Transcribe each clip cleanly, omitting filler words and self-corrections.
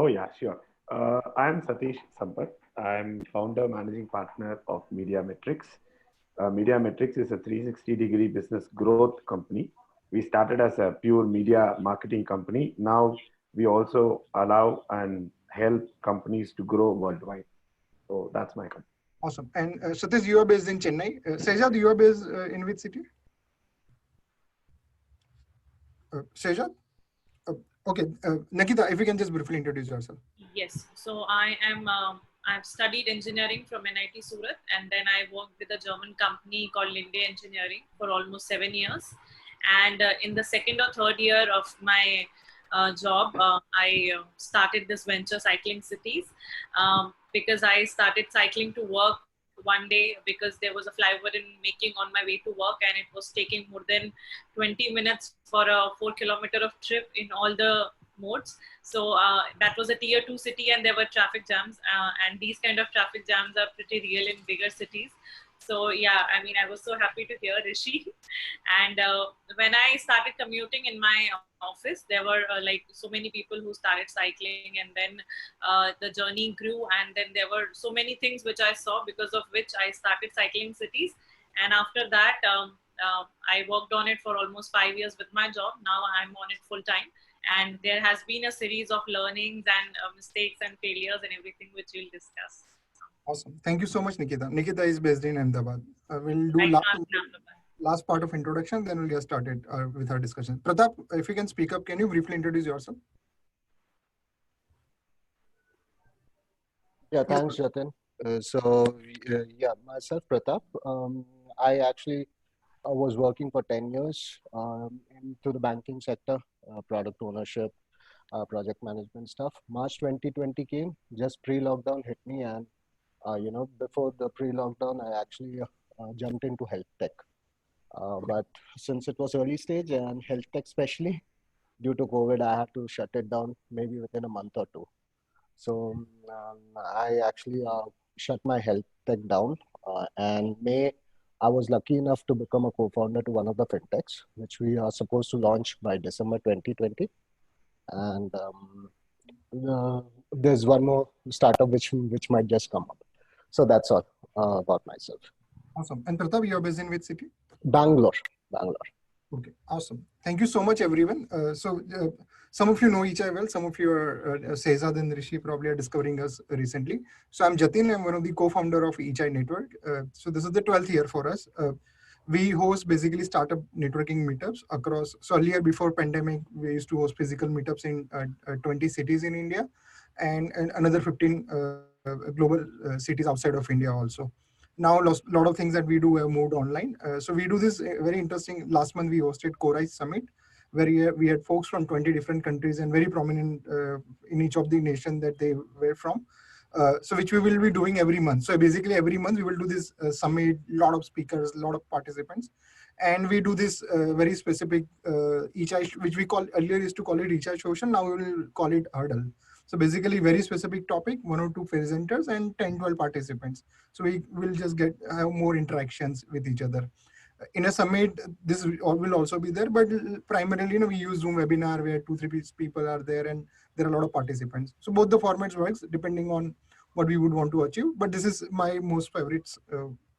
Oh, yeah, sure. I'm Satish Sampath. I'm founder, managing partner of Media Metrics. Media Metrics is a 360-degree business growth company. We started as a pure media marketing company. Now we also allow and help companies to grow worldwide. So that's my company. Awesome. And Satish, you are based in Chennai. Sejad, you are based in which city? Sejad? Okay. Nikita, if you can just briefly introduce yourself. Yes, so I've studied engineering from NIT Surat, and then I worked with a German company called Linde Engineering for almost 7 years. And in the second or third year of my job, I started this venture, Cycling Cities, because I started cycling to work one day because there was a flyover in making on my way to work, and it was taking more than 20 minutes for a 4 kilometer of trip in all the modes. So that was a tier 2 city, and there were traffic jams, and these kind of traffic jams are pretty real in bigger cities. So yeah, I mean, I was so happy to hear Rishi. And when I started commuting in my office, there were like so many people who started cycling, and then the journey grew, and then there were so many things which I saw, because of which I started Cycling Cities. And after that, I worked on it for almost 5 years with my job. Now I'm on it full time, and there has been a series of learnings and mistakes and failures and everything which we'll discuss. Awesome. Thank you so much, Nikita. Nikita is based in Ahmedabad. We'll do Right now I'm in Ahmedabad. last part of introduction, then we'll get started with our discussion. Pratap, if you can speak up, can you briefly introduce yourself? Yeah, thanks, Jatin. Yeah, myself, Pratap. I actually was working for 10 years into the banking sector, product ownership, project management stuff. March 2020 came, just pre-lockdown hit me, and before the pre-lockdown, I actually jumped into health tech. But since it was early stage and health tech especially, due to COVID, I had to shut it down maybe within a month or two. So I actually shut my health tech down, and I was lucky enough to become a co-founder to one of the fintechs, which we are supposed to launch by December 2020. And there's one more startup which might just come up. So that's all about myself. Awesome. And Pratap, you're based in which city? Bangalore. Okay, awesome. Thank you so much, everyone. Some of you know each other well. Some of you are Sejad and Rishi probably are discovering us recently. So I'm Jatin. I'm one of the co-founder of ECHI Network. So this is the 12th year for us. We host basically startup networking meetups across. So earlier, before pandemic, we used to host physical meetups in 20 cities in India, and another 15 global cities outside of India also. Now, a lot of things that we do have moved online. So we do this very interesting. Last month, we hosted CoRISE Summit, where we had folks from 20 different countries and very prominent in each of the nation that they were from. So which we will be doing every month. So basically every month we will do this summit, lot of speakers, a lot of participants. And we do this very specific which we call earlier used to call it ECHI Social. Now we will call it Hurdle. So basically very specific topic, 1 or 2 presenters and 10, 12 participants. So we will just have more interactions with each other. In a summit, this will also be there, but primarily, we use Zoom webinar where 2-3 people are there and there are a lot of participants. So both the formats works depending on what we would want to achieve. But this is my most favorite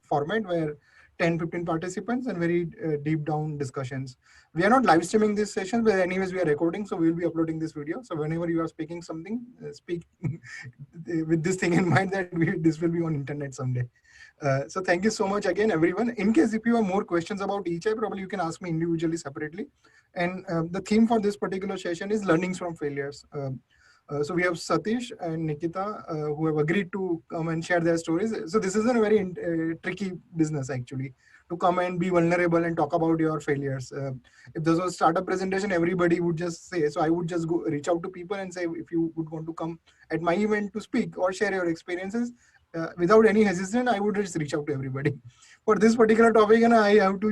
format where 10-15 participants and very deep down discussions. We are not live streaming this session, but anyways we are recording, so we'll be uploading this video. So whenever you are speaking something, speak with this thing in mind that this will be on internet someday. So thank you so much again, everyone. In case if you have more questions about ECHI, probably you can ask me individually separately. And the theme for this particular session is learnings from failures. So we have Satish and Nikita who have agreed to come and share their stories. So this isn't a very tricky business actually, to come and be vulnerable and talk about your failures. If this was a startup presentation, everybody would just say, so I would just go reach out to people and say, if you would want to come at my event to speak or share your experiences, without any hesitation, I would just reach out to everybody. For this particular topic, and I would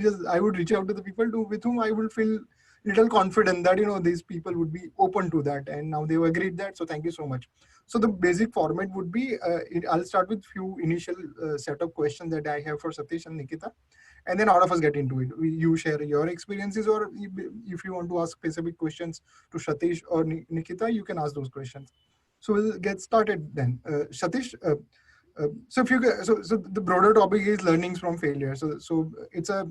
reach out to the people with whom I will feel little confident that these people would be open to that, and now they've agreed that. So thank you so much. So the basic format would be I'll start with few initial set of questions that I have for Satish and Nikita, and then all of us get into it. You share your experiences, or if you want to ask specific questions to Satish or Nikita, you can ask those questions. So we'll get started then. Satish, so if you so the broader topic is learnings from failure. So it's a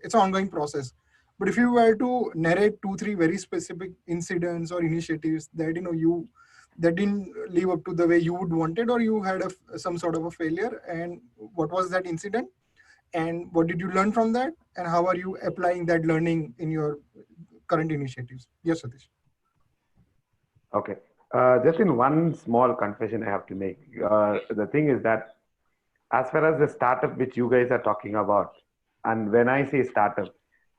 it's an ongoing process. But if you were to narrate 2-3 very specific incidents or initiatives that you that didn't live up to the way you would wanted, or you had some sort of a failure, and what was that incident, and what did you learn from that, and how are you applying that learning in your current initiatives? Yes, Satish. Okay. Just in one small confession I have to make. The thing is that as far as the startup which you guys are talking about, and when I say startup,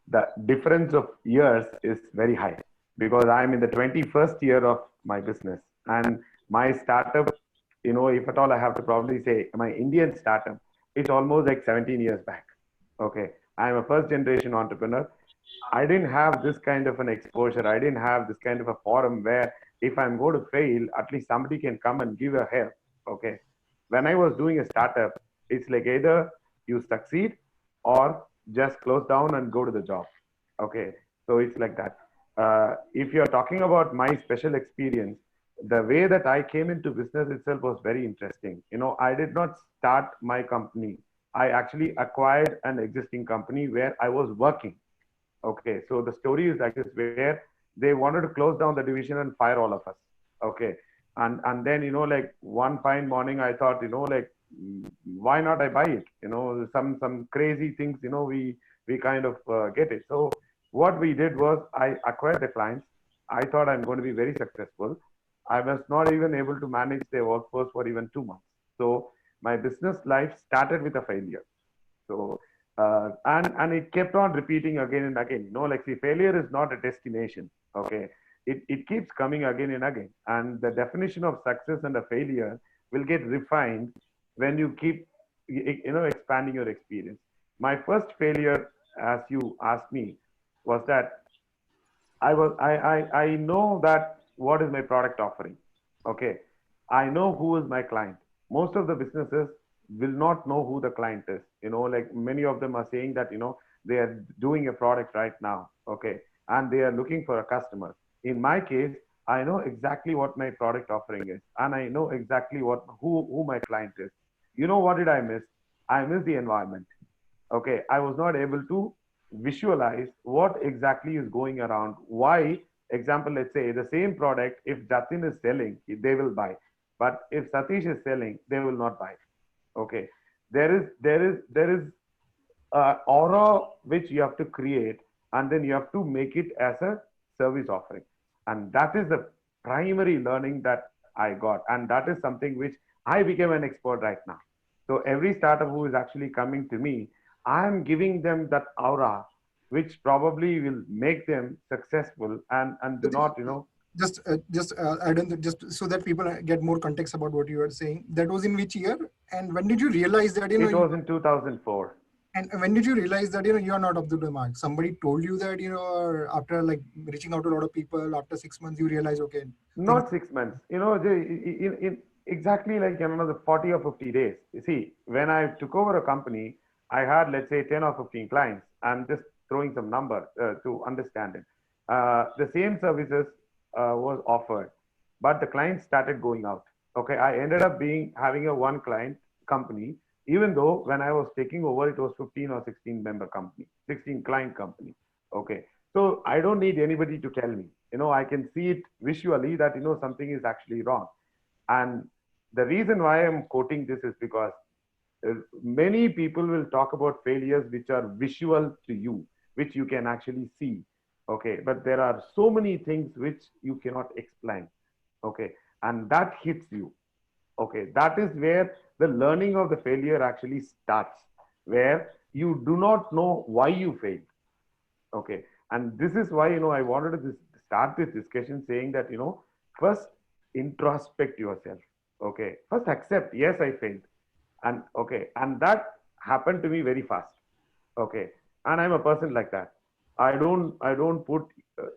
the difference of years is very high because I'm in the 21st year of my business, and my startup, if at all I have to probably say my Indian startup, it's almost like 17 years back. Okay. I'm a first generation entrepreneur. I didn't have this kind of an exposure. I didn't have this kind of a forum where if I'm going to fail, at least somebody can come and give a help. Okay. When I was doing a startup, it's like either you succeed or just close down and go to the job. Okay. So it's like that. If you're talking about my special experience, the way that I came into business itself was very interesting. I did not start my company. I actually acquired an existing company where I was working. Okay, so the story is like this, where they wanted to close down the division and fire all of us. Okay, and then like one fine morning, I thought like why not I buy it? Some crazy things. We kind of get it. So what we did was I acquired the clients. I thought I'm going to be very successful. I was not even able to manage their workforce for even 2 months. So my business life started with a failure. So and it kept on repeating again and again. Like see, failure is not a destination. Okay, it keeps coming again and again. And the definition of success and a failure will get refined when you keep expanding your experience. My first failure, as you asked me, was that I know that what is my product offering. Okay. I know who is my client. Most of the businesses will not know who the client is. Like many of them are saying that, they are doing a product right now. Okay. And they are looking for a customer. In my case, I know exactly what my product offering is. And I know exactly who my client is. What did I miss? I missed the environment. Okay, I was not able to visualize what exactly is going around. Why? Example, let's say the same product, if Jatin is selling, they will buy. But if Satish is selling, they will not buy. Okay. There is aura which you have to create, and then you have to make it as a service offering. And that is the primary learning that I got. And that is something which I became an expert right now. So every startup who is actually coming to me, I am giving them that aura, which probably will make them successful and do not, Just add on just so that people get more context about what you are saying. That was in which year, and when did you realize that it was in 2004. And when did you realize that you are not up to the mark? Somebody told you that or after like reaching out to a lot of people, after 6 months you realize, okay, not 6 months. Exactly like another 40 or 50 days. You see, when I took over a company, I had, let's say, 10 or 15 clients. I'm just throwing some number to understand it. The same services was offered, but the clients started going out. Okay, I ended up having a one client company, even though when I was taking over, it was 15 or 16 member company, 16 client company. Okay, so I don't need anybody to tell me. I can see it visually that something is actually wrong. And the reason why I'm quoting this is because many people will talk about failures which are visual to you, which you can actually see. Okay, but there are so many things which you cannot explain. Okay, and that hits you. Okay, that is where the learning of the failure actually starts, where you do not know why you failed. Okay, and this is why I wanted to start this discussion saying that first introspect yourself. Okay, first accept, yes, I failed. And okay, and that happened to me very fast. Okay, and I'm a person like that. I don't put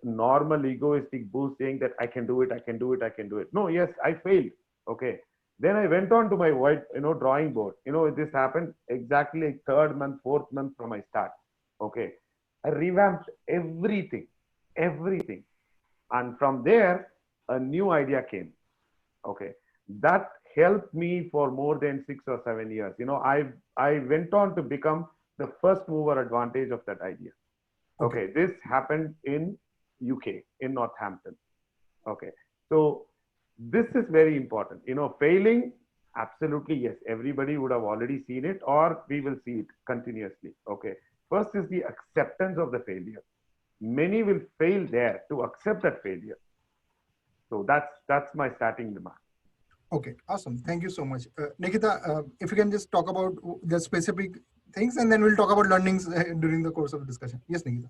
normal egoistic boost saying that I can do it, I can do it, I can do it. No, yes, I failed. Okay, then I went on to my white drawing board. This happened exactly like third month, fourth month from my start. Okay, I revamped everything, everything. And from there, a new idea came. Okay, that helped me for more than 6 or 7 years. I went on to become the first mover advantage of that idea. Okay, this happened in UK, in Northampton. Okay, so this is very important. Failing, absolutely yes. Everybody would have already seen it, or we will see it continuously. Okay, first is the acceptance of the failure. Many will fail there to accept that failure. So that's my starting remark. Okay, awesome. Thank you so much. Nikita, if you can just talk about the specific things and then we'll talk about learnings during the course of the discussion. Yes, Nikita.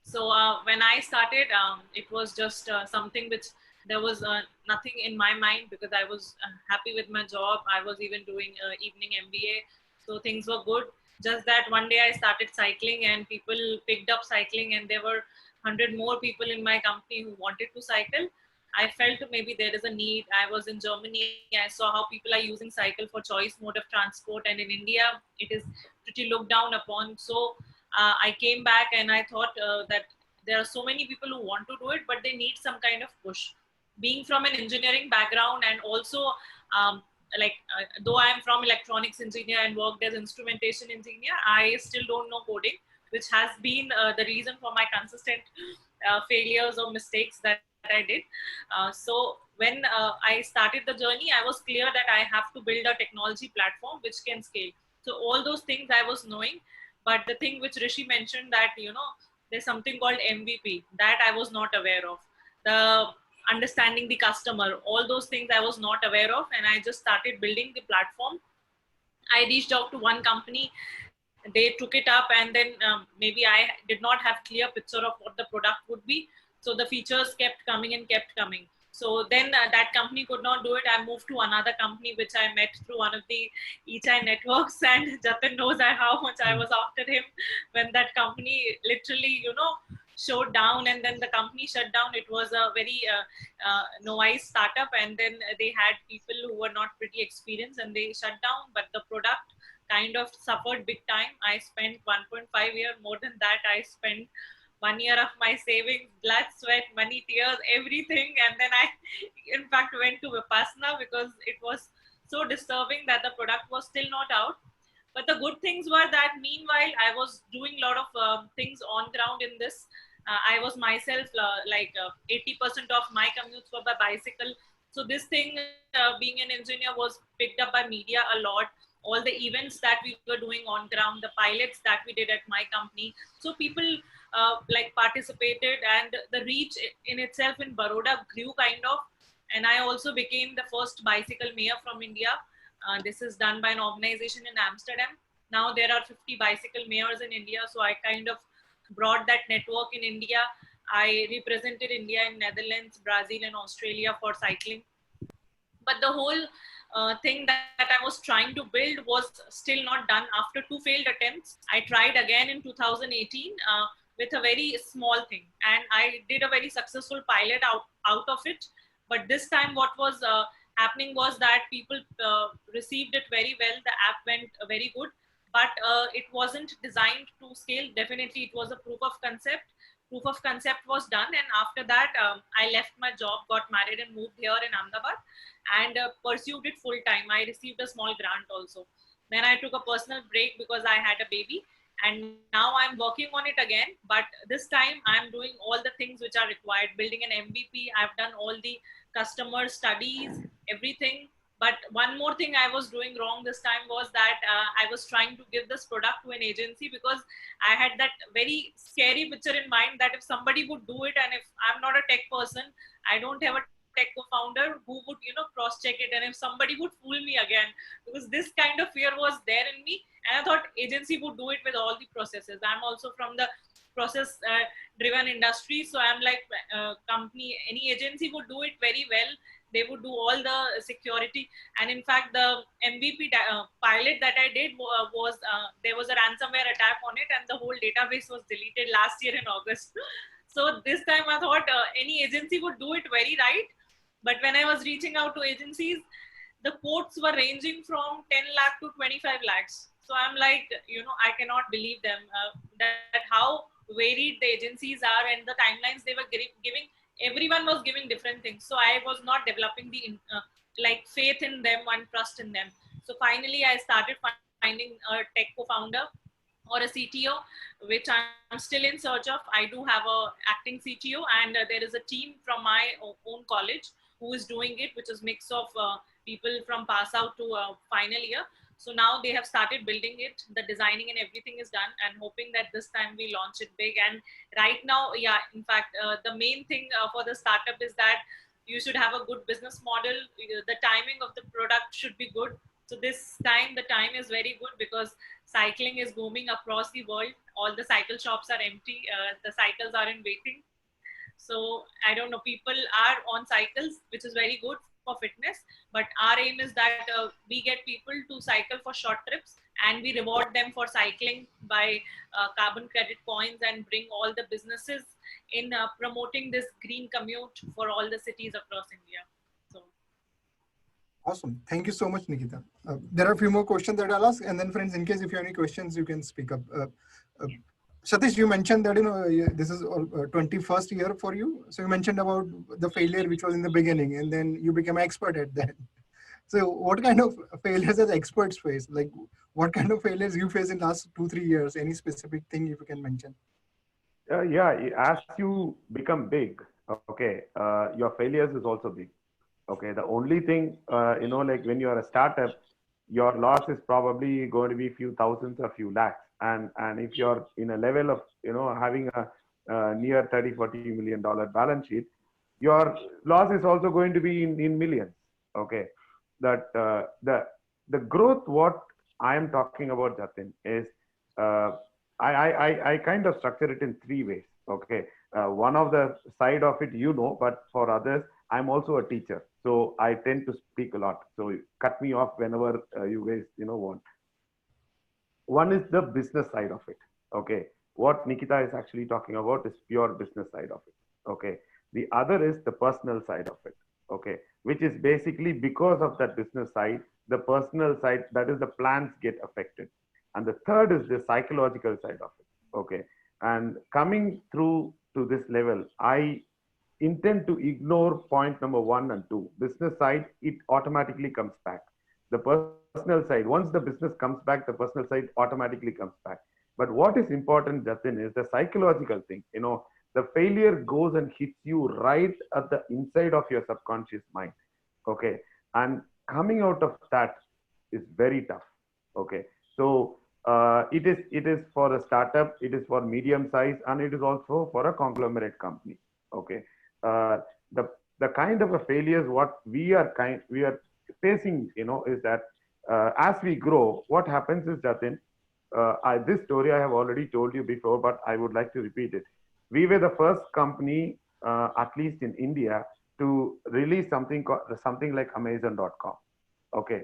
So when I started, it was just something which there was nothing in my mind because I was happy with my job. I was even doing evening MBA. So things were good. Just that one day I started cycling and people picked up cycling and there were 100 more people in my company who wanted to cycle. I felt maybe there is a need. I was in Germany. I saw how people are using cycle for choice mode of transport. And in India, it is pretty looked down upon. So I came back and I thought that there are so many people who want to do it, but they need some kind of push. Being from an engineering background and also though I am from electronics engineer and worked as instrumentation engineer, I still don't know coding, which has been the reason for my consistent failures or mistakes that I did. So when I started the journey, I was clear that I have to build a technology platform which can scale. So all those things I was knowing, but the thing which Rishi mentioned that, there's something called MVP that I was not aware of. The understanding the customer, all those things I was not aware of. And I just started building the platform. I reached out to one company, they took it up, and then maybe I did not have clear picture of what the product would be. So the features kept coming and kept coming. So then that company could not do it. I moved to another company, which I met through one of the ECHI networks, and Jatin knows how much I was after him when that company literally, showed down, and then the company shut down. It was a very noise startup, and then they had people who were not pretty experienced, and they shut down. But the product kind of suffered big time. I spent 1.5 years, more than that. I spent 1 year of my savings, blood, sweat, money, tears, everything. And then I, in fact, went to Vipassana because it was so disturbing that the product was still not out. But the good things were that meanwhile, I was doing a lot of things on ground in this. I was myself 80% of my commutes were by bicycle. So this thing, being an engineer, was picked up by media a lot. All the events that we were doing on ground, the pilots that we did at my company. So people participated, and the reach in itself in Baroda grew kind of. And I also became the first bicycle mayor from India. This is done by an organization in Amsterdam. Now there are 50 bicycle mayors in India. So I kind of brought that network in India. I represented India in Netherlands, Brazil, and Australia for cycling. But the whole thing that I was trying to build was still not done. After 2 failed attempts, I tried again in 2018 with a very small thing. And I did a very successful pilot out of it. But this time what was happening was that people received it very well. The app went very good, but it wasn't designed to scale. Definitely it was a proof of concept. Proof of concept was done. And after that, I left my job, got married, and moved here in Ahmedabad and pursued it full time. I received a small grant also. Then I took a personal break because I had a baby, and now I'm working on it again. But this time I'm doing all the things which are required, building an MVP. I've done all the customer studies, everything. But one more thing I was doing wrong this time was that I was trying to give this product to an agency because I had that very scary picture in mind that if somebody would do it, and if I'm not a tech person, I don't have a tech co-founder who would cross check it, and if somebody would fool me again, because this kind of fear was there in me. And I thought agency would do it with all the processes. I'm also from the process driven industry, so I'm like company, any agency would do it very well. They would do all the security. And in fact, the MVP pilot that I did was there was a ransomware attack on it, and the whole database was deleted last year in August. So this time I thought any agency would do it very right. But when I was reaching out to agencies, the quotes were ranging from 10 lakh to 25 lakhs. So I'm like, I cannot believe them, that how varied the agencies are, and the timelines they were giving. everyone was giving different things. So I was not developing the like faith in them and trust in them. So finally, I started finding a tech co-founder or a CTO, which I'm still in search of. I do have a acting CTO, and there is a team from my own college who is doing it, which is mix of people from pass out to final year. So now they have started building it, the designing and everything is done, and hoping that this time we launch it big. And right now, yeah, in fact, the main thing for the startup is that you should have a good business model. The timing of the product should be good. So this time, the time is very good because cycling is booming across the world. All the cycle shops are empty. The cycles are in waiting. So I don't know, people are on cycles, which is very good for fitness. But our aim is that we get people to cycle for short trips, and we reward them for cycling by carbon credit points, and bring all the businesses in promoting this green commute for all the cities across India. So. Awesome. Thank you so much, Nikita. There are a few more questions that I'll ask, and then friends, in case if you have any questions, you can speak up. Satish, you mentioned that this is 21st year for you. So you mentioned about the failure which was in the beginning, and then you became an expert at that. So what kind of failures as experts face? Like what kind of failures you face in last 2-3 years? Any specific thing if you can mention? Yeah, as you become big, okay, your failures is also big. Okay, the only thing, like when you are a startup, your loss is probably going to be few thousands or few lakhs. And if you're in a level of, having a near 30-40 million dollar balance sheet, your loss is also going to be in millions. Okay, that the growth, what I am talking about, Jatin, is I kind of structure it in three ways. Okay, one of the side of it, but for others, I'm also a teacher, so I tend to speak a lot. So cut me off whenever you guys want. One is the business side of it. Okay, what Nikita is actually talking about is pure business side of it. Okay, the other is the personal side of it. Okay, which is basically because of that business side, the personal side, that is the plans get affected. And the third is the psychological side of it. Okay, and coming through to this level, I intend to ignore point number 1 and 2. Business side, it automatically comes back. The personal side, once the business comes back, the personal side automatically comes back. But what is important, Jatin, is the psychological thing. The failure goes and hits you right at the inside of your subconscious mind. Okay, and coming out of that is very tough. Okay, so it is for a startup, it is for medium size, and it is also for a conglomerate company. Okay, the kind of a failures what we are facing, is that as we grow, what happens is, Jatin, this story I have already told you before, but I would like to repeat it. We were the first company, at least in India, to release something like Amazon.com. Okay,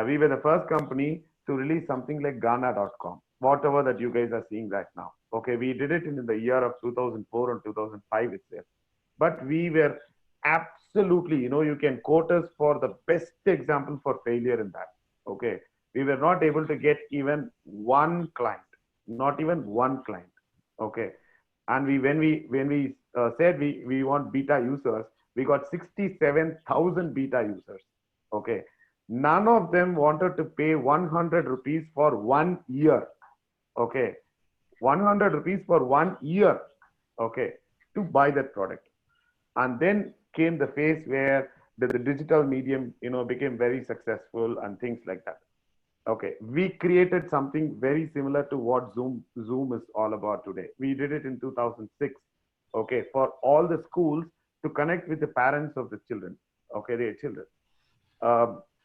we were the first company to release something like Ghana.com, whatever that you guys are seeing right now. Okay, we did it in the year of 2004 and 2005 itself. But we were absolutely, you can quote us for the best example for failure in that. Okay, we were not able to get even one client, not even one client. Okay, and when we said we want beta users, we got 67,000 beta users. Okay, none of them wanted to pay 100 rupees for 1 year. Okay, 100 rupees for 1 year. Okay, to buy that product. And then came the phase where the digital medium, became very successful and things like that. Okay, we created something very similar to what Zoom is all about today. We did it in 2006. Okay, for all the schools to connect with the parents of the children. Okay, their children.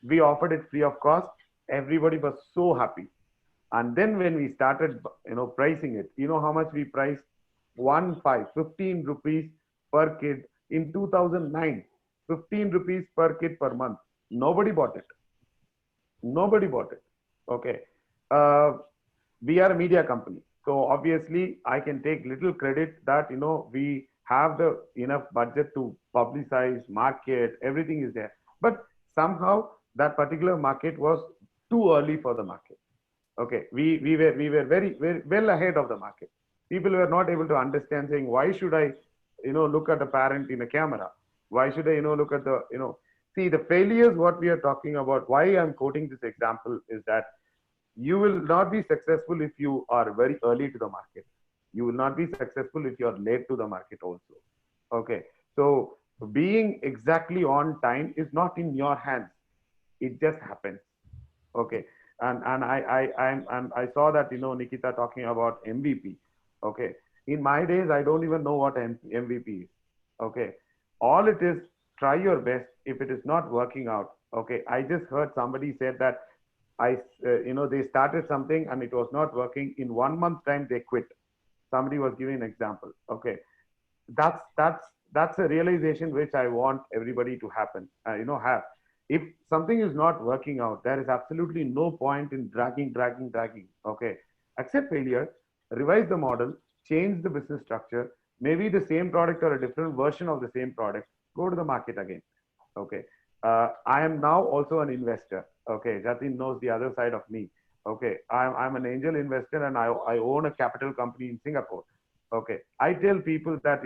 We offered it free of cost. Everybody was so happy. And then when we started, pricing it, how much we priced? 15 rupees per kid in 2009. 15 rupees per kid per month. Nobody bought it. Nobody bought it. Okay. We are a media company. So obviously I can take little credit that, we have the enough budget to publicize, market, everything is there. But somehow that particular market was too early for the market. Okay. We were very, very well ahead of the market. People were not able to understand, saying, why should I look at a parent in a camera? Why should I, look at the, see the failures, what we are talking about, why I'm quoting this example is that you will not be successful if you are very early to the market. You will not be successful if you are late to the market also. Okay. So being exactly on time is not in your hands. It just happens. Okay. And I saw that, Nikita talking about MVP. Okay. In my days, I don't even know what MVP is. Okay. All it is, try your best. If it is not working out, okay. I just heard somebody said that they started something and it was not working. In 1 month time, they quit. Somebody was giving an example. Okay. That's a realization which I want everybody to happen, have. If something is not working out, there is absolutely no point in dragging. Okay. Accept failure, revise the model, change the business structure, maybe the same product or a different version of the same product, go to the market again. Okay. I am now also an investor. Okay. Jatin knows the other side of me. Okay. I'm an angel investor and I own a capital company in Singapore. Okay. I tell people that,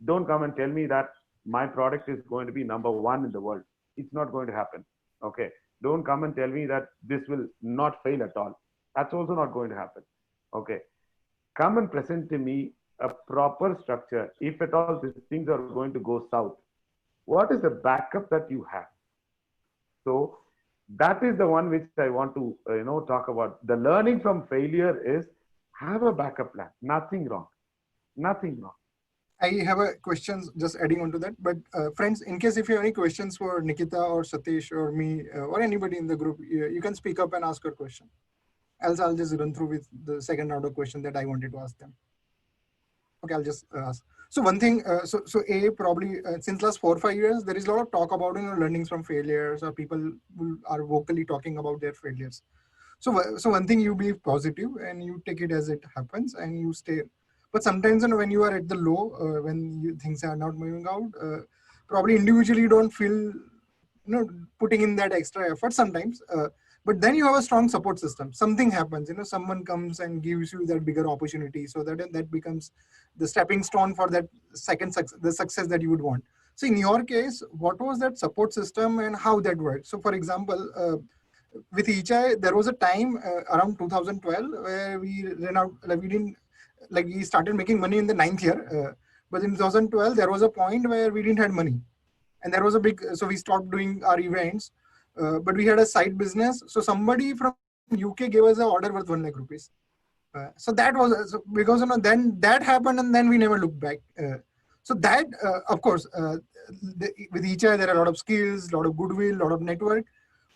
don't come and tell me that my product is going to be number one in the world. It's not going to happen. Okay. Don't come and tell me that this will not fail at all. That's also not going to happen. Okay. Come and present to me a proper structure. If at all these things are going to go south, what is the backup that you have? So that is the one which I want to, talk about. The learning from failure is have a backup plan. Nothing wrong. Nothing wrong. I have a question just adding on to that. But friends, in case if you have any questions for Nikita or Satish or me or anybody in the group, you can speak up and ask your question. Else I'll just run through with the second round of question that I wanted to ask them. Okay, I'll just ask. So one thing, probably since last 4 or 5 years, there is a lot of talk about learnings from failures, or people who are vocally talking about their failures. So one thing, you be positive and you take it as it happens and you stay. But sometimes when you are at the low, when things are not moving out, probably individually you don't feel putting in that extra effort sometimes. But then you have a strong support system. Something happens, someone comes and gives you that bigger opportunity, so that becomes the stepping stone for that the success that you would want. So in your case, what was that support system and how that worked? So for example, with Ichai, there was a time around 2012 where we ran out, we started making money in the 9th year. But in 2012, there was a point where we didn't have money. And there was so we stopped doing our events, but we had a side business. So somebody from UK gave us an order worth 1 lakh rupees. So that was, because then that happened and then we never looked back. So that, of course, with Ichai, there are a lot of skills, a lot of goodwill, a lot of network.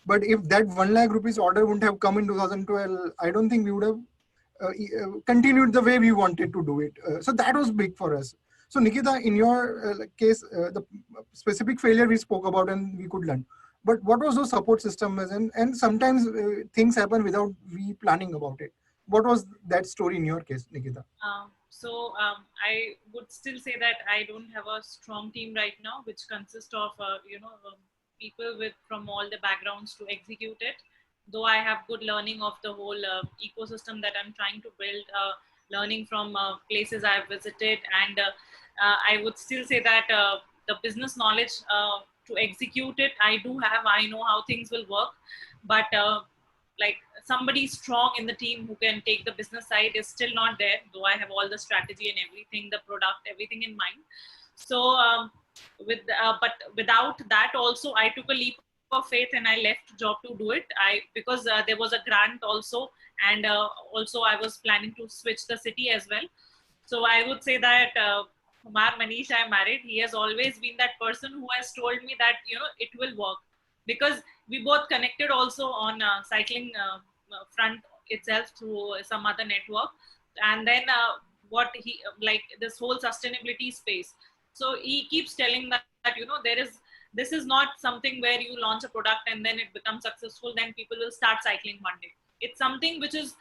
But if that 1 lakh rupees order wouldn't have come in 2012, I don't think we would have continued the way we wanted to do it. So that was big for us. So Nikita, in your case, the specific failure we spoke about and we could learn. But what was those support systems? And sometimes things happen without we planning about it. What was that story in your case, Nikita? I would still say that I don't have a strong team right now, which consists of people from all the backgrounds to execute it. Though I have good learning of the whole ecosystem that I'm trying to build, learning from places I've visited, and I would still say that the business knowledge to execute it, I do have. I know how things will work, but like somebody strong in the team who can take the business side is still not there, though I have all the strategy and everything, the product, everything in mind. So but without that also, I took a leap of faith and I left job to do it. Because there was a grant also, and also I was planning to switch the city as well. So I would say that Kumar Manish I married, he has always been that person who has told me that it will work, because we both connected also on cycling front itself through some other network, and then what he like this whole sustainability space. So he keeps telling that this is not something where you launch a product and then it becomes successful, then people will start cycling one day. It's something which is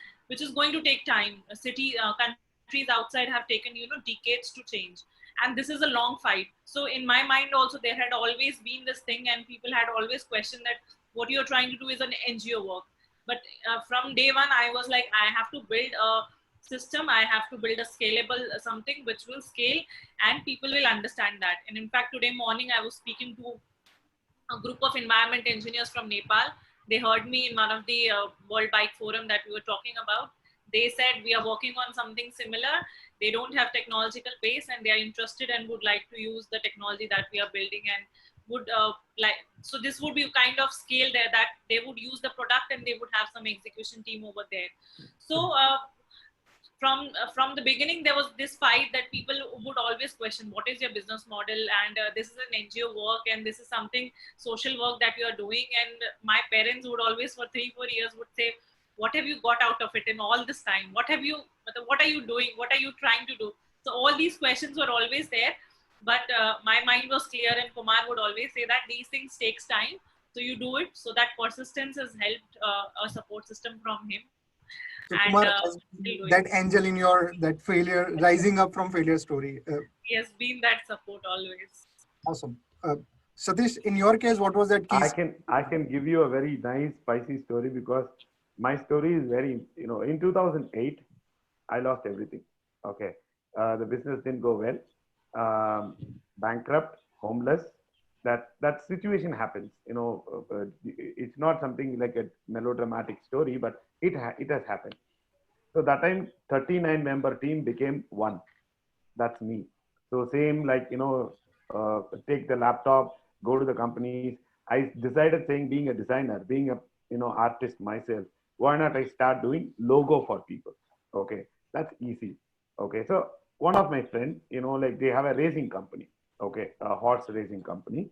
going to take time. Countries outside have taken decades to change, and this is a long fight. So in my mind also, there had always been this thing, and people had always questioned that what you're trying to do is an NGO work. But from day one, I was like, I have to build a system. I have to build a scalable something which will scale and people will understand that. And in fact, today morning I was speaking to a group of environment engineers from Nepal. They heard me in one of the World Bike Forum that we were talking about. They said we are working on something similar. They don't have technological base and they are interested and would like to use the technology that we are building and would like, so this would be kind of scale there that they would use the product and they would have some execution team over there. So from the beginning there was this fight that people would always question what is your business model, and this is an NGO work and this is something social work that you are doing. And my parents would always for 3-4 years would say, what have you got out of it in all this time? What are you doing? What are you trying to do? So all these questions were always there, but my mind was clear, and Kumar would always say that these things takes time, so you do it. So that persistence has helped a support system from him. So And Kumar, that angel in your that failure, rising up from failure story. he has been that support always. Awesome. Satish, in your case, what was that key? I can give you a very nice spicy story, because my story is very, in 2008 I lost everything. Okay, the business didn't go well, bankrupt, homeless. That situation happens. It's not something like a melodramatic story, but it has happened. So that time 39 member team became one. That's me. So same, like, take the laptop, go to the companies. I decided, saying, being a designer, being a artist myself, why not I start doing logo for people? Okay, that's easy. Okay, so one of my friends, like, they have a racing company. Okay, a horse racing company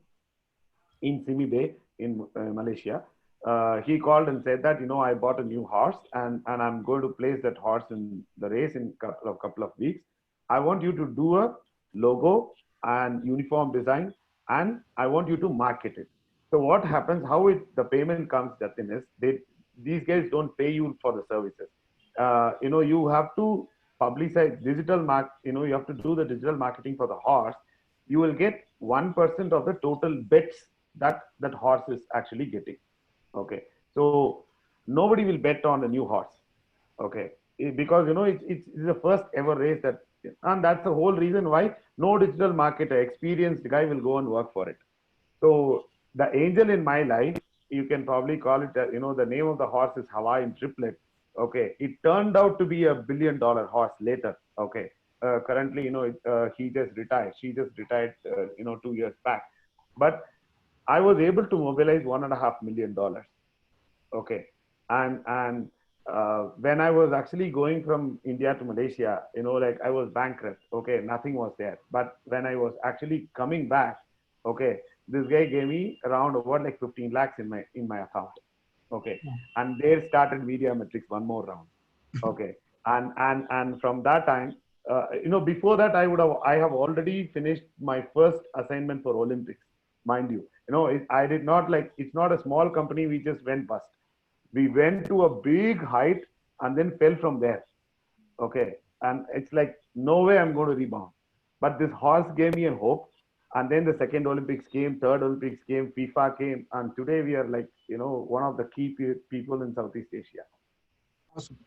in Simi Bay in Malaysia. He called and said that, I bought a new horse, and I'm going to place that horse in the race in couple of weeks. I want you to do a logo and uniform design, and I want you to market it. So what happens, the payment comes, Jatin, is these guys don't pay you for the services. You have to publicize you have to do the digital marketing for the horse. You will get 1% of the total bets that horse is actually getting. Okay, so nobody will bet on a new horse. Okay, because it's the first ever race and that's the whole reason why no digital marketer, experienced guy, will go and work for it. So the angel in my life, you can probably call it, the name of the horse is Hawaiian Triplet. Okay, it turned out to be $1 billion horse later. Okay, currently, he just retired. She just retired, 2 years back. But I was able to mobilize $1.5 million. Okay, and when I was actually going from India to Malaysia, like, I was bankrupt. Okay, nothing was there. But when I was actually coming back, okay, this guy gave me around about like 15 lakhs in my account. Okay, and there started Media Metrics one more round. Okay, and from that time, before that, I have already finished my first assignment for Olympics, mind you. I did not, like, it's not a small company. We just went bust. We went to a big height and then fell from there. Okay, and it's like, no way I'm going to rebound. But this horse gave me a hope. And then the second Olympics came, third Olympics came, FIFA came, and today we are, like, one of the key people in Southeast Asia. Awesome.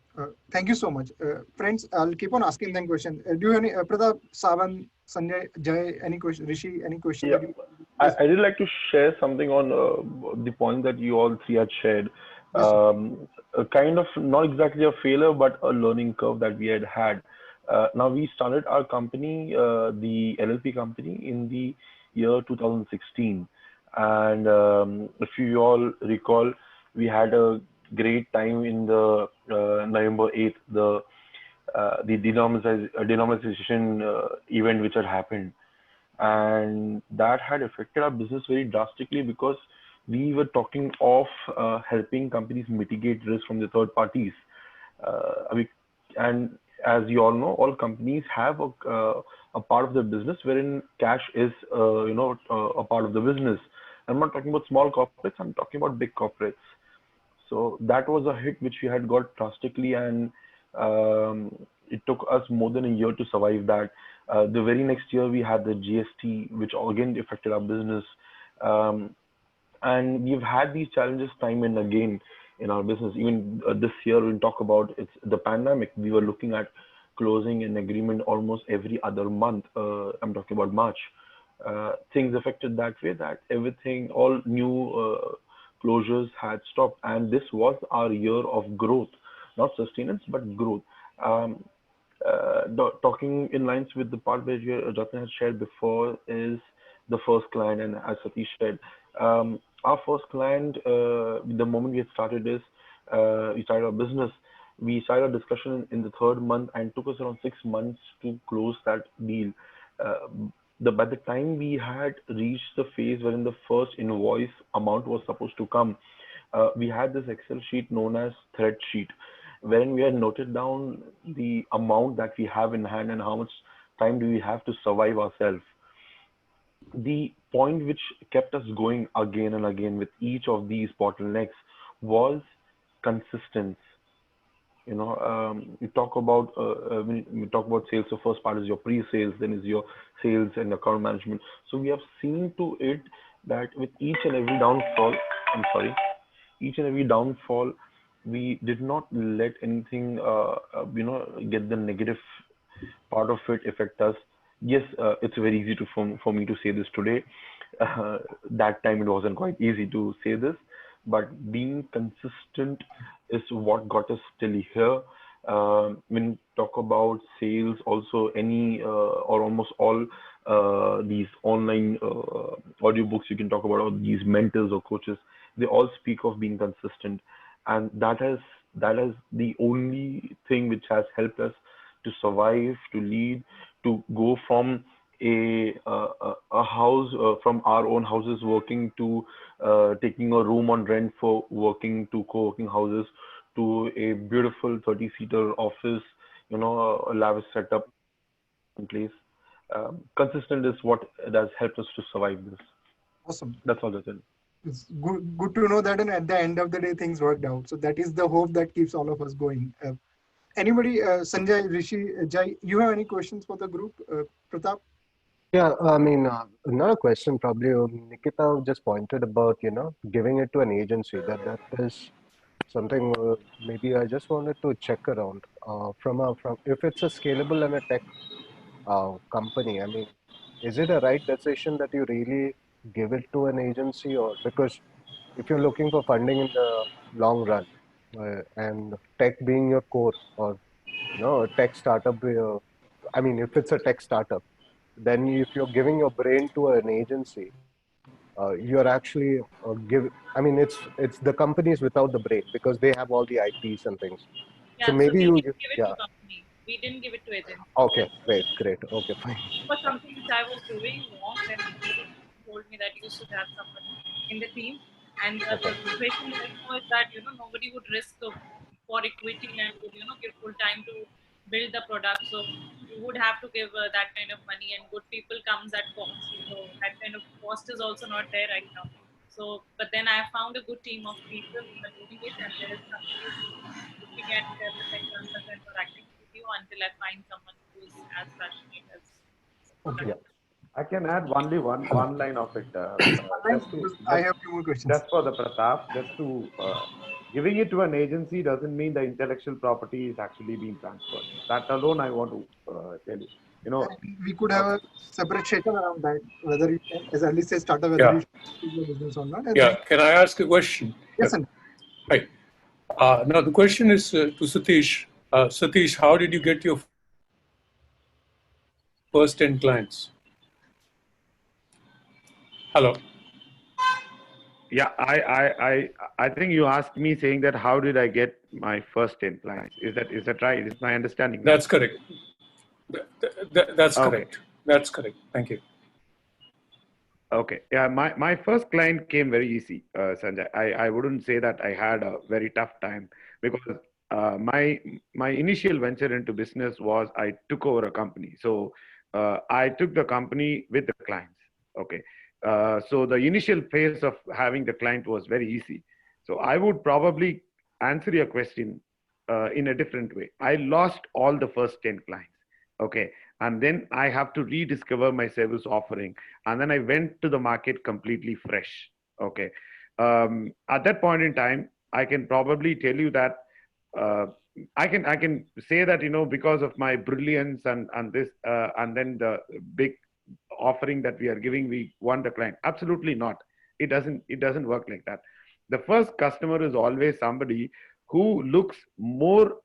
Thank you so much. Friends, I'll keep on asking them questions. Do you have any, Pratap, Savan, Sanjay, Jay, any question? Rishi, any question? Yeah. I did like to share something on the point that you all three had shared. Yes, A kind of, not exactly a failure, but a learning curve that we had. Now we started our company, the LLP company, in the year 2016. And if you all recall, we had a great time in the November 8th, the denomination event which had happened. And that had affected our business very drastically, because we were talking of helping companies mitigate risk from the third parties. And as you all know, all companies have a part of their business wherein cash is, a part of the business. I'm not talking about small corporates, I'm talking about big corporates. So that was a hit which we had got drastically, and it took us more than a year to survive that. The very next year we had the GST, which again affected our business. And we've had these challenges time and again in our business. Even this year, we'll talk about it's the pandemic. We were looking at closing an agreement almost every other month. I'm talking about March. Things affected that way that everything, all new closures had stopped, and this was our year of growth, not sustenance, but growth. Um, Talking in lines with the part where Jatin has shared before is the first client, and as Satish said, our first client, the moment we had started this, we started our business. We started our discussion in the third month, and took us around 6 months to close that deal. Uh, by the time we had reached the phase wherein the first invoice amount was supposed to come, we had this Excel sheet known as thread sheet, wherein we had noted down the amount that we have in hand and how much time do we have to survive ourselves. The point which kept us going again and again with each of these bottlenecks was consistency. You talk about when we talk about sales, the first part is your pre-sales, then is your sales and account management. So we have seen to it that with each and every downfall, I'm sorry, each and every downfall, we did not let anything, get the negative part of it affect us. Yes, it's very easy for me to say this today. That time it wasn't quite easy to say this, but being consistent is what got us till here. When we talk about sales, also any or almost all these online audiobooks you can talk about, or these mentors or coaches, they all speak of being consistent, and that is the only thing which has helped us to survive, to lead, to go from a house, from our own houses working, to taking a room on rent for working, to co-working houses, to a beautiful 30-seater office, a lavish setup in place. Consistent is what has helped us to survive this. Awesome. That's all that's it. It's good to know that, and at the end of the day, things worked out. So that is the hope that keeps all of us going. Anybody, Sanjay, Rishi, Jai, you have any questions for the group? Pratap? Yeah, I mean, not a question. Probably Nikita just pointed about, giving it to an agency. That is something maybe I just wanted to check around from if it's a scalable and a tech company. I mean, is it a right decision that you really give it to an agency, or because if you're looking for funding in the long run, and tech being your core, or a tech startup, I mean, if it's a tech startup, then if you're giving your brain to an agency, you're actually give. I mean, it's the companies without the brain because they have all the IPs and things. So Yeah, so maybe we you, didn't give it yeah. to company. We didn't give it to agency. Okay, great. Okay, fine. It was something which I was doing wrong, then somebody told me that you should have somebody in the team. And the Okay. situation right now is that nobody would risk for equity and would give full time to build the product. So you would have to give that kind of money, and good people comes at cost. So that kind of cost is also not there right now. So, but then I found a good team of people who are doing it, and there is somebody who's looking at the tech consultant or acting studio until I find someone who is as passionate as. Okay. Yeah. I can add only one line of it. I have few more questions. Just for the Pratap, just to giving it to an agency doesn't mean the intellectual property is actually being transferred. That alone, I want to tell you. We could have a separate session around that, whether you can, as Ali says, start whether Yeah. you should do business or not. And Yeah, can I ask a question? yes, sir. Hi. Now the question is to Satish. Satish, how did you get your first 10 clients? Hello. Yeah, I think you asked me saying that how did I get my first 10 clients? Is that right? Is my understanding? That's correct. That's Okay. correct. That's correct. Thank you. Okay. Yeah, my first client came very easy, Sanjay. I wouldn't say that I had a very tough time, because my initial venture into business was I took over a company. So I took the company with the clients. Okay. So the initial phase of having the client was very easy. So I would probably answer your question in a different way. I lost all the first 10 clients. Okay. And then I have to rediscover my service offering, and then I went to the market completely fresh. Okay. At that point in time, I can probably tell you that uh, I can say that, because of my brilliance and this and then the big offering that we are giving, we won the client. Absolutely not. It doesn't work like that. The first customer is always somebody who looks more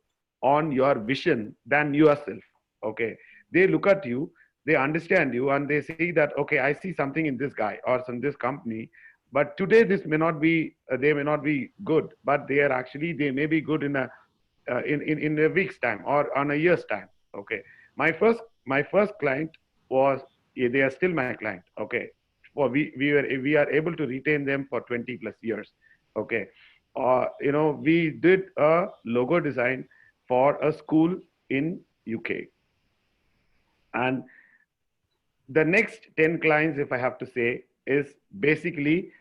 on your vision than yourself. Okay, they look at you, they understand you, and they see that, okay, I see something in this guy or in this company, but today this may not be they may not be good, but they may be good in a week's time or on a year's time. Okay, my first client was, they are still my client. Okay, for we are able to retain them for 20 plus years. Okay, we did a logo design for a school in UK, and the next 10 clients, if I have to say, is basically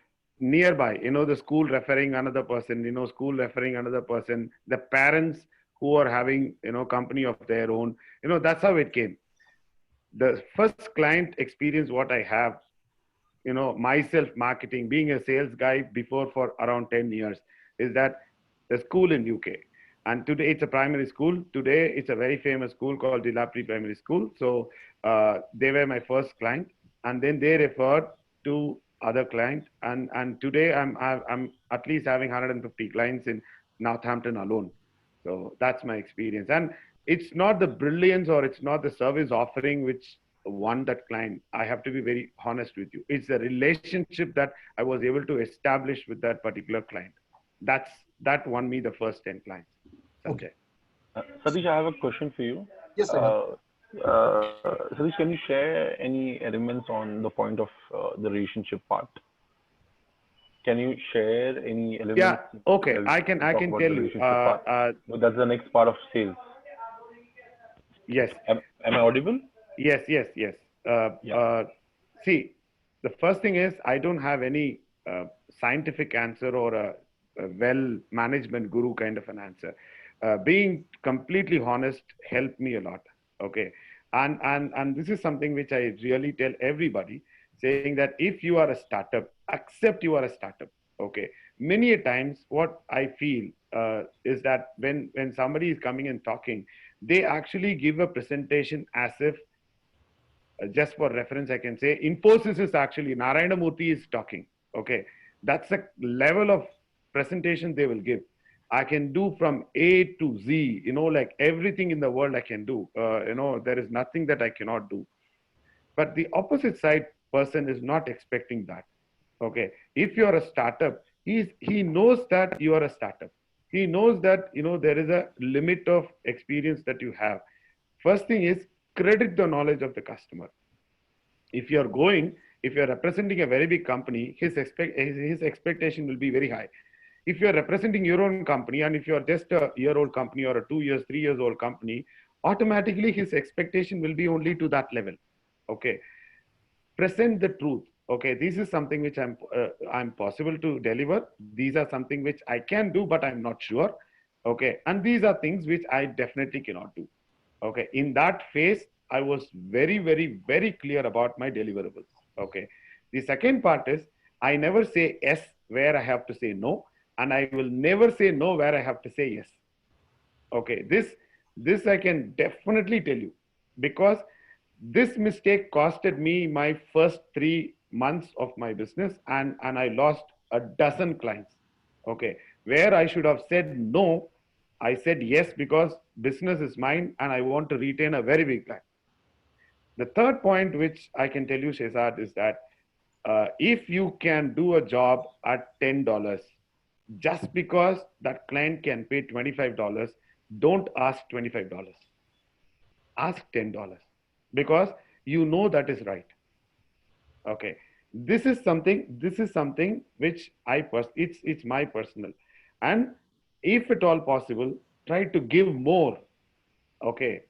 nearby. The school referring another person, school referring another person, the parents who are having, company of their own. That's how it came. The first client experience what I have, myself marketing, being a sales guy before for around 10 years, is that the school in UK. And today it's a primary school. Today it's a very famous school called Dilapri Primary School. So they were my first client, and then they referred to other clients. And today I'm at least having 150 clients in Northampton alone. So that's my experience. And it's not the brilliance or it's not the service offering which won that client. I have to be very honest with you. It's the relationship that I was able to establish with that particular client. That won me the first 10 clients. Okay. Satish, I have a question for you. Yes, sir. Satish, can you share any elements on the point of the relationship part? Can you share any elements? Yeah. Okay. I can tell you. That's the next part of sales. Yes. Am I audible? Yes. See, the first thing is, I don't have any scientific answer or a well management guru kind of an answer. Being completely honest helped me a lot. Okay, and this is something which I really tell everybody, saying that if you are a startup, accept you are a startup. Okay, many a times what I feel is that when somebody is coming and talking, they actually give a presentation as if, just for reference, I can say Infosys is actually Narayana Murthy is talking. Okay, that's a level of presentation they will give. I can do from A to Z, like everything in the world I can do. There is nothing that I cannot do. But the opposite side person is not expecting that. Okay, if you are a startup, he knows that you are a startup. He knows that there is a limit of experience that you have. First thing is, credit the knowledge of the customer. If you're representing a very big company, his expectation will be very high. If you're representing your own company, and if you're just a year-old company or a 2 years, 3 years old company, automatically his expectation will be only to that level. Okay, present the truth. Okay, this is something which I'm possible to deliver. These are something which I can do, but I'm not sure. Okay, and these are things which I definitely cannot do. Okay, in that phase, I was very, very, very clear about my deliverables. Okay, the second part is, I never say yes where I have to say no, and I will never say no where I have to say yes. Okay, this I can definitely tell you, because this mistake costed me my first 3 months of my business, and I lost a dozen clients. Okay, where I should have said no, I said yes, because business is mine and I want to retain a very big client. The third point which I can tell you, Shehzad, is that if you can do a job at $10, just because that client can pay $25, don't ask $25. Ask $10, because you know that is right. Okay, this is something which it's my personal, and if at all possible, try to give more. Okay,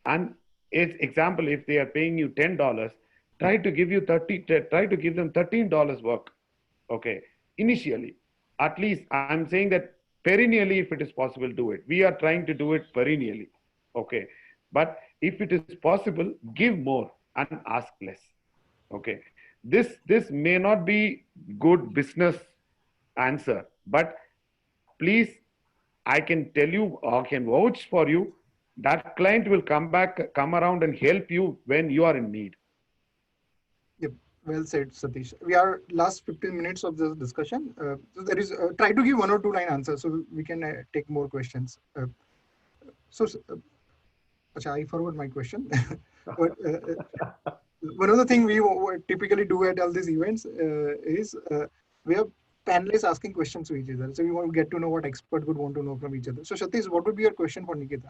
and it's example, if they are paying you $10, try to give them $13 work. Okay, initially, at least I'm saying that perennially, if it is possible, do it. We are trying to do it perennially. Okay, but if it is possible, give more and ask less. Okay, this may not be good business answer, but please, I can tell you, I can vouch for you, that client will come around and help you when you are in need. Yep, well said, Satish. We are last 15 minutes of this discussion. So there is try to give 1 or 2 line answers so we can take more questions. Acha, I forward my question. But one of the things we typically do at all these events is we have panelists asking questions to each other. So we want to get to know what expert would want to know from each other. So Satish, what would be your question for Nikita?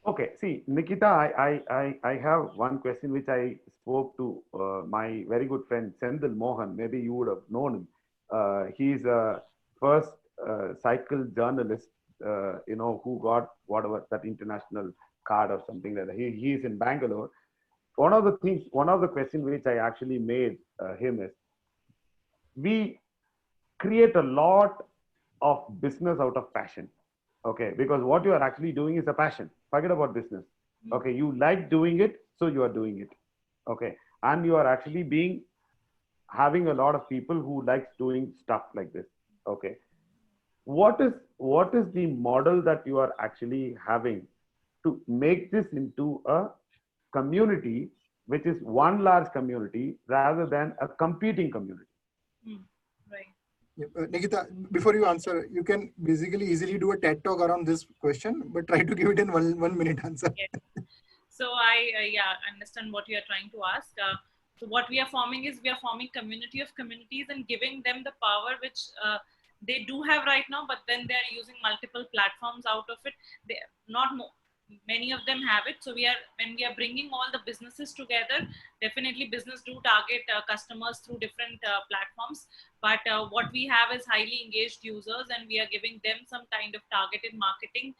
Okay, see, Nikita, I have one question which I spoke to my very good friend Sendil Mohan. Maybe you would have known him. He's a first cycle journalist, who got whatever that international card or something like that. He is in Bangalore. One of the questions which I actually made him is, we create a lot of business out of passion. Okay, because what you are actually doing is a passion. Forget about business. Okay, you like doing it, so you are doing it. Okay, and you are actually having a lot of people who likes doing stuff like this. Okay, what is the model that you are actually having to make this into a community, which is one large community rather than a competing community? Right. Nikita, before you answer, you can basically easily do a TED talk around this question, but try to give it in one minute answer. Yes. So I understand what you are trying to ask. So what we are forming is, we are forming community of communities and giving them the power which they do have right now, but then they are using multiple platforms out of it. Many of them have it. So when we are bringing all the businesses together, definitely business do target customers through different platforms. But what we have is highly engaged users, and we are giving them some kind of targeted marketing,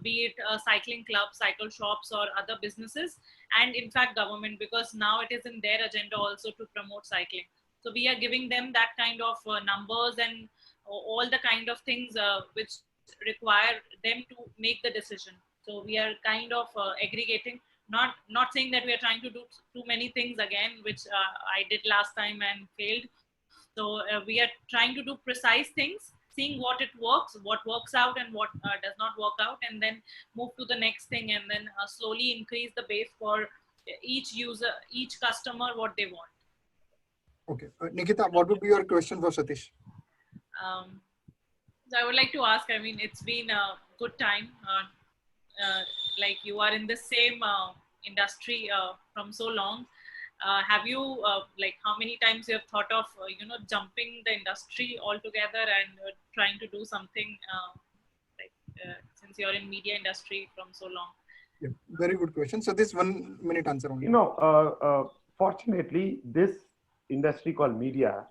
be it cycling clubs, cycle shops, or other businesses, and in fact government, because now it is in their agenda also to promote cycling. So we are giving them that kind of numbers and all the kind of things which require them to make the decision. So we are kind of aggregating, not saying that we are trying to do too many things again, which I did last time and failed. So we are trying to do precise things, seeing what works out and what does not work out, and then move to the next thing, and then slowly increase the base for each user, each customer, what they want. Okay. Nikita, what would be your question for Satish? So I would like to ask, I mean, it's been a good time. Like you are in the same industry from so long. Have you, like, how many times you have thought of, jumping the industry altogether and trying to do something since you're in media industry from so long? Yeah, very good question. So this 1 minute answer only. Fortunately, this industry called media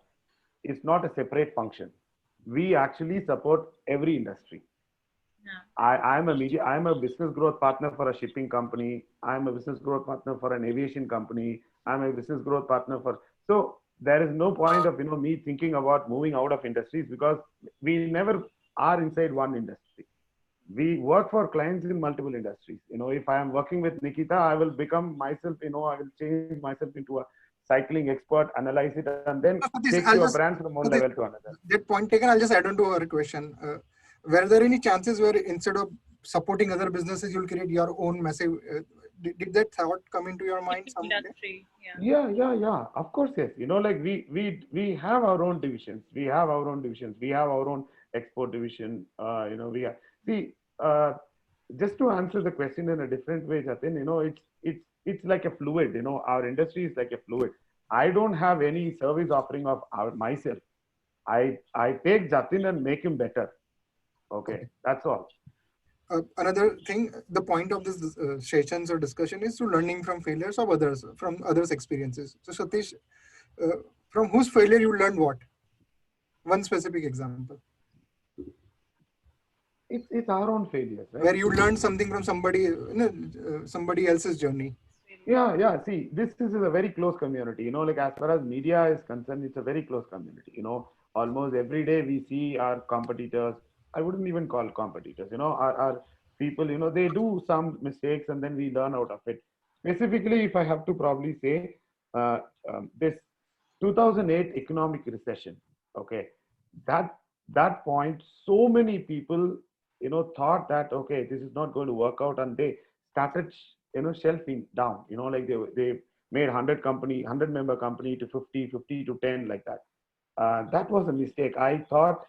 is not a separate function. We actually support every industry. Yeah. I'm a business growth partner for a shipping company. I'm a business growth partner for an aviation company. I'm a business growth partner so there is no point of, me thinking about moving out of industries, because we never are inside one industry. We work for clients in multiple industries. If I am working with Nikita, I will become myself, I will change myself into a cycling expert, analyze it, and then take your brand from one level to another. That point taken, I'll just add on to our question. Were there any chances where instead of supporting other businesses, you'll create your own massive, did that thought come into your mind someday? Yeah. Of course, yes. Like we have our own divisions. We have our own export division. Just to answer the question in a different way, Jatin, it's like a fluid. Our industry is like a fluid. I don't have any service offering of myself. I take Jatin and make him better. Okay, that's all. Another thing, the point of this sessions or discussion is to learning from failures of others, from others' experiences. So Satish, from whose failure you learned what? One specific example. It's our own failures, right? Where you learned something from somebody else's journey. Yeah. See, this is a very close community. Like as far as media is concerned, it's a very close community. Almost every day we see our competitors. I wouldn't even call competitors. Our people. They do some mistakes and then we learn out of it. Specifically, if I have to probably say, this 2008 economic recession. Okay, that that point, so many people, thought that, okay, this is not going to work out, and they started, shelving down, like they made 100 member company to 50, 50 to 10, like that. That was a mistake. I thought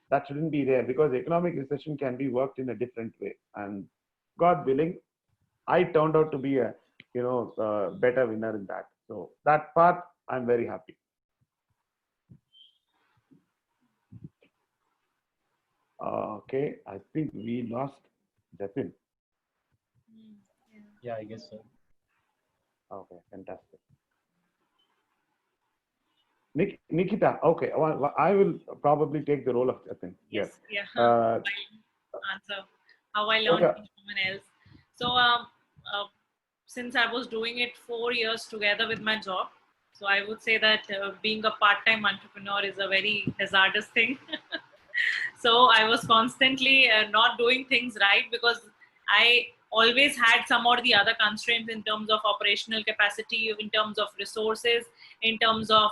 that shouldn't be there, because economic recession can be worked in a different way. And God willing, I turned out to be a, better winner in that. So that part, I'm very happy. Okay, I think we lost Jatin. Yeah, I guess so. Okay, fantastic. Nikita, okay, well, I will probably take the role of Jatin. Yes, yeah. Uh, I'll answer how I learned from someone else. So, since I was doing it 4 years together with my job, so I would say that being a part-time entrepreneur is a very hazardous thing. So I was constantly not doing things right, because I always had some or the other constraints in terms of operational capacity, in terms of resources, in terms of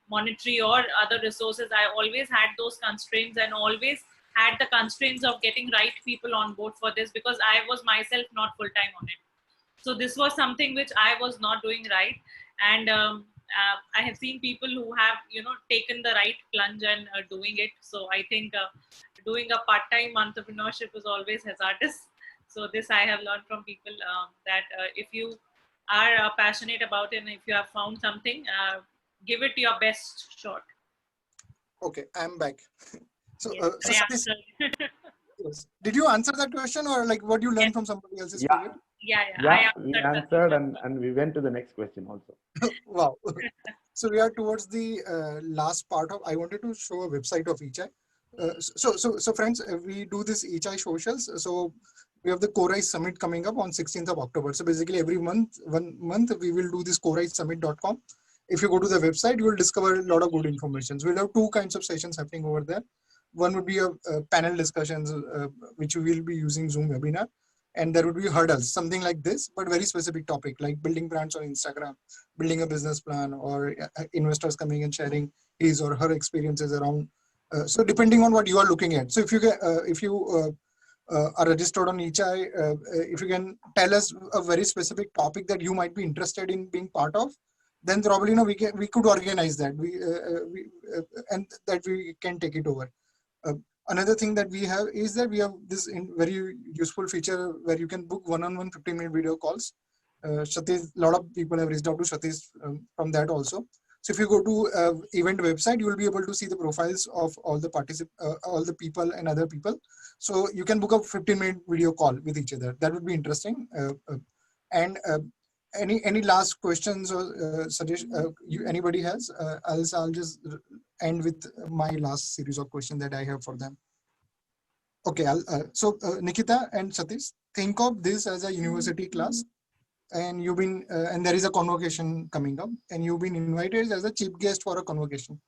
monetary or other resources. I always had those constraints, and always had the constraints of getting right people on board for this, because I was myself not full-time on it. So this was something which I was not doing right. And I have seen people who have taken the right plunge and doing it. So I think doing a part-time entrepreneurship is always hazardous. So this I have learned from people, that if you are passionate about it, and if you have found something, give it your best shot. Okay, I'm back. So, Yes, so I Satish, answered. yes. Did you answer that question, or like what you learned Yes. from somebody else's Yeah. period? Yeah, we answered, and we went to the next question also. Wow. So we are towards the last part of. I wanted to show a website of Ichai. So friends, we do this Ichai socials. So we have the CoreRise Summit coming up on 16th of October. So basically every month, 1 month, we will do this CoreRiseSummit.com. If you go to the website, you will discover a lot of good information. So we'll have 2 kinds of sessions happening over there. One would be a panel discussions, which we will be using Zoom webinar. And there would be hurdles, something like this, but very specific topic, like building brands on Instagram, building a business plan, or investors coming and sharing his or her experiences around. So depending on what you are looking at. So if you are registered on Ichai, if you can tell us a very specific topic that you might be interested in being part of, then probably we could organize that. And that we can take it over. Another thing that we have is that we have this very useful feature where you can book one-on-one 15-minute video calls. Satish, a lot of people have reached out to Satish from that also. So if you go to event website, you will be able to see the profiles of all the people and other people. So you can book a 15-minute video call with each other. That would be interesting. Any last questions or anybody has? I'll just end with my last series of questions that I have for them. Okay, so Nikita and Satish, think of this as a university class, and you've been and there is a convocation coming up, and you've been invited as a chief guest for a convocation.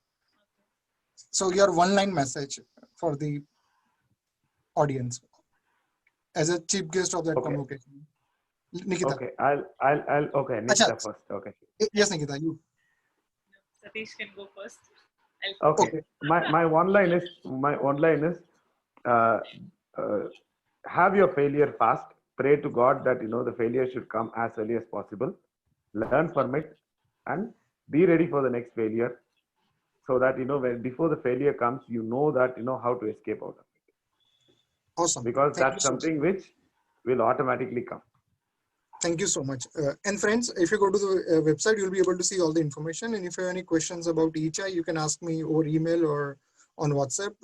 So your one-line message for the audience as a chief guest of that convocation. Nikita. Okay, okay, Nikita first. Okay. Yes, Nikita, you. Satish can go first. Okay. My one line is have your failure fast. Pray to God that the failure should come as early as possible. Learn from it and be ready for the next failure, so that when before the failure comes, that how to escape out of it. Awesome. Because that's something which will automatically come. Thank you so much. And friends, if you go to the website, you'll be able to see all the information. And if you have any questions about Ichai, you can ask me over email or on WhatsApp.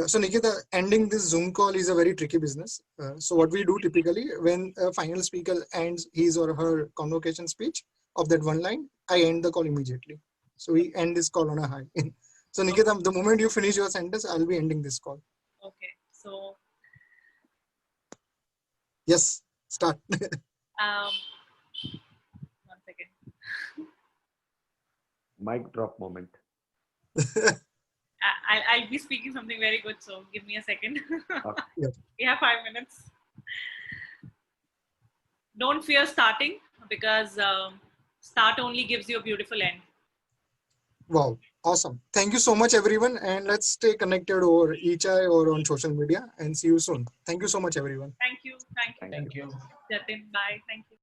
So Nikita, ending this Zoom call is a very tricky business. So what we do typically, when a final speaker ends his or her convocation speech of that one line, I end the call immediately. So we end this call on a high. So Nikita, the moment you finish your sentence, I'll be ending this call. Okay, so. Yes, start. 1 second. Mic drop moment. I'll be speaking something very good, so give me a second. Okay. Yeah. We have 5 minutes. Don't fear starting, because start only gives you a beautiful end. Wow, Awesome. Thank you so much, everyone. And let's stay connected over eChai or on social media and see you soon. Thank you so much, everyone. Thank you. Thank you. Thank you. Jatin. Bye. Thank you.